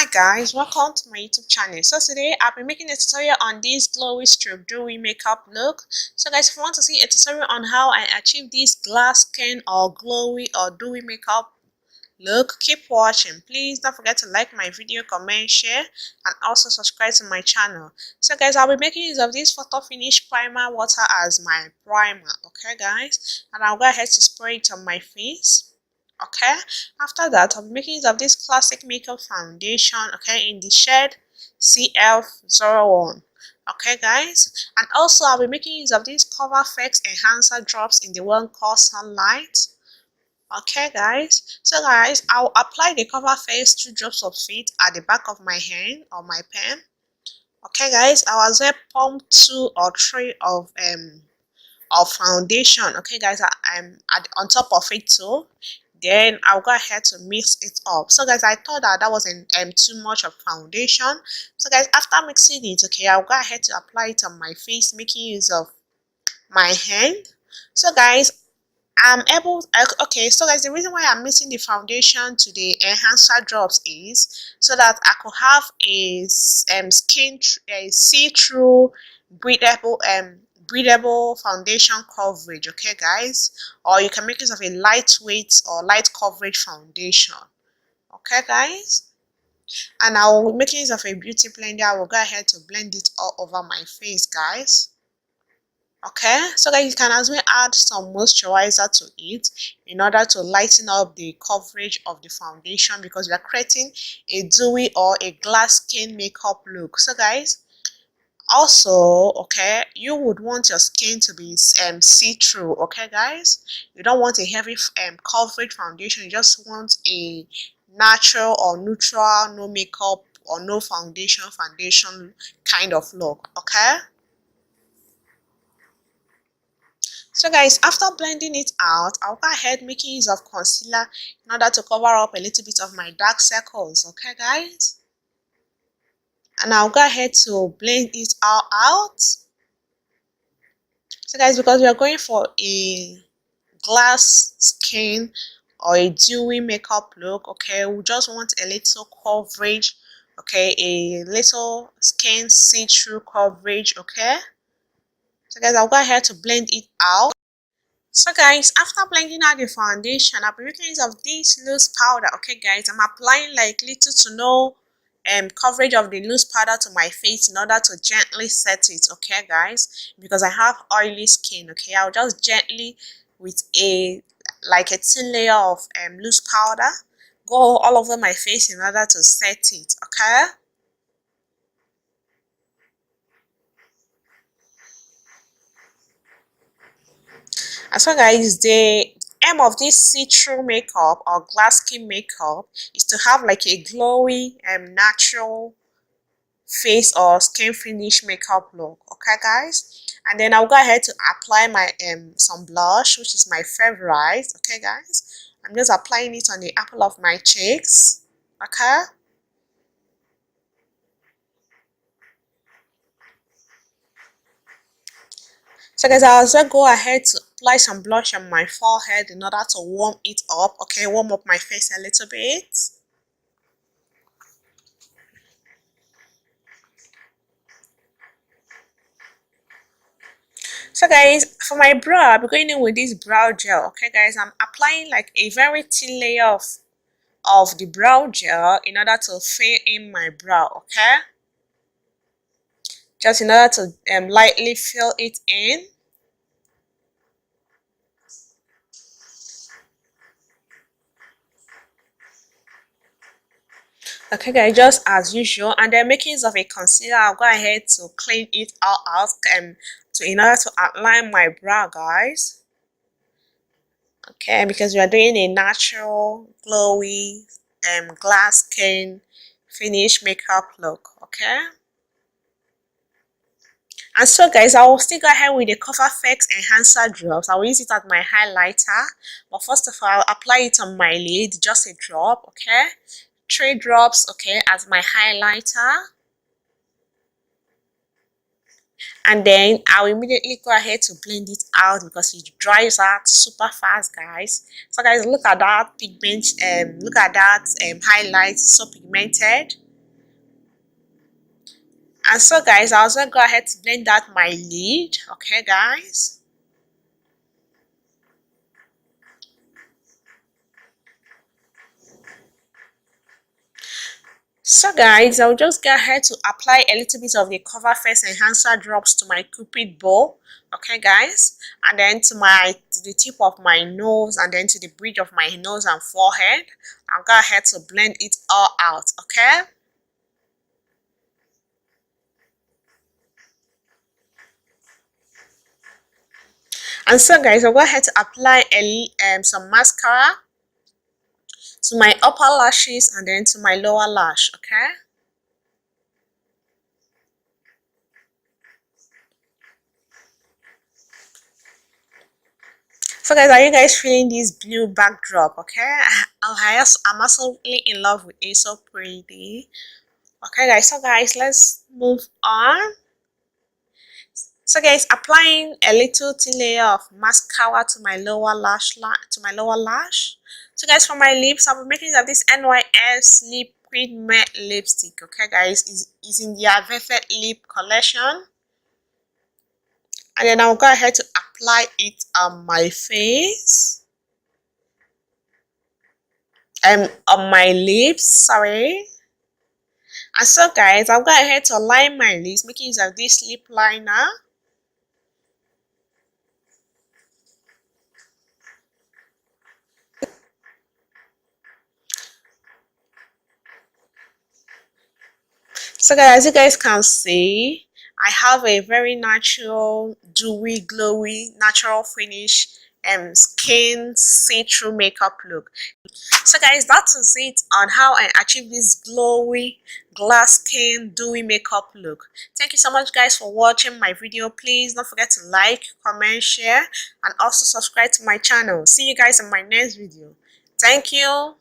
Hi guys, welcome to my YouTube channel. So today I'll be making a tutorial on this glowy stroke dewy makeup look. So guys, if you want to see a tutorial on how I achieve this glass skin or glowy or dewy makeup look, keep watching. Please don't forget to like my video, comment, share, and also subscribe to my channel. So guys, I'll be making use of this photo finish primer water as my primer. Okay guys, and I'll go ahead to spray it on my face. Okay, after that I'll be making use of this classic makeup foundation, okay, in the shade CF01. Okay guys, and also I'll be making use of this cover fx enhancer drops in the one called sunlight. Okay guys, so guys, I'll apply the cover face 2 drops of it at the back of my hand or my pen. Okay guys, I was there pump 2 or 3 of foundation. Okay guys, I'm on top of it too. Then I'll go ahead to mix it up. So guys, I thought that wasn't too much of foundation. So guys, after mixing it, okay, I'll go ahead to apply it on my face, making use of my hand. So guys, I'm able, okay, so guys, the reason why I'm mixing the foundation to the enhancer drops is so that I could have a see-through breathable foundation coverage. Okay guys, or you can make use of a lightweight or light coverage foundation. Okay guys, and I will make use of a beauty blender. I will go ahead to blend it all over my face guys. Okay, so guys, you can as well add some moisturizer to it in order to lighten up the coverage of the foundation, because we are creating a dewy or a glass skin makeup look. So guys, also, okay, you would want your skin to be see-through. Okay guys, you don't want a heavy coverage foundation. You just want a natural or neutral, no makeup or no foundation kind of look. Okay, so guys, after blending it out, I'll go ahead making use of concealer in order to cover up a little bit of my dark circles. Okay guys, and I'll go ahead to blend it all out. So guys, because we are going for a glass skin or a dewy makeup look, okay, we just want a little coverage, okay, a little skin see-through coverage. Okay, so guys, I'll go ahead to blend it out. So guys, after blending out the foundation, I'll be making use of this loose powder. Okay guys, I'm applying like little to no coverage of the loose powder to my face in order to gently set it. Okay guys, because I have oily skin. Okay, I'll just gently with a thin layer of loose powder go all over my face in order to set it. Okay, and so guys, the aim of this see-through makeup or glass skin makeup is to have like a glowy natural face or skin finish makeup look. Okay guys, and then I'll go ahead to apply my some blush, which is my favorite. Okay guys, I'm just applying it on the apple of my cheeks. Okay, so guys, I'll also go ahead to apply some blush on my forehead in order to warm it up. Okay, warm up my face a little bit. So guys, for my brow, I'll be going in with this brow gel. Okay guys, I'm applying like a very thin layer of the brow gel in order to fill in my brow. Okay, just in order to lightly fill it in. Okay guys, just as usual, and then making use of a concealer, I'll go ahead to clean it all out in order to outline my brow guys. Okay, because we are doing a natural glowy glass skin finish makeup look. Okay, and so guys, I will still go ahead with the cover fx enhancer drops. I will use it as my highlighter, but first of all, I'll apply it on my lid, just a drop. Okay, 3 drops, okay, as my highlighter, and then I'll immediately go ahead to blend it out because it dries out super fast guys. So guys, look at that pigment, look at that highlight, so pigmented. And so guys, I'll also go ahead to blend out my lid. Okay guys. So guys, I'll just go ahead to apply a little bit of the Cover Face Enhancer drops to my Cupid bow. Okay guys, and then to the tip of my nose, and then to the bridge of my nose and forehead. I'll go ahead to blend it all out. Okay. And so guys, I'll go ahead to apply some mascara to my upper lashes and then to my lower lash. Okay. So guys, are you guys feeling this blue backdrop? Okay, I'm absolutely in love with it. So pretty. Okay guys, so guys, let's move on. So guys, applying a little thin layer of mascara to my lower lash. So guys, for my lips, I'll be making use of this NYS Lip Cream Matte lipstick. Okay guys, is in the Velvet Lip collection. And then I'll go ahead to apply it on my face. On my lips, sorry. And so guys, I'll go ahead to line my lips, making use of this lip liner. So guys, as you guys can see, I have a very natural, dewy, glowy, natural finish skin see-through makeup look. So guys, that is it on how I achieve this glowy, glass skin, dewy makeup look. Thank you so much guys for watching my video. Please don't forget to like, comment, share, and also subscribe to my channel. See you guys in my next video. Thank you.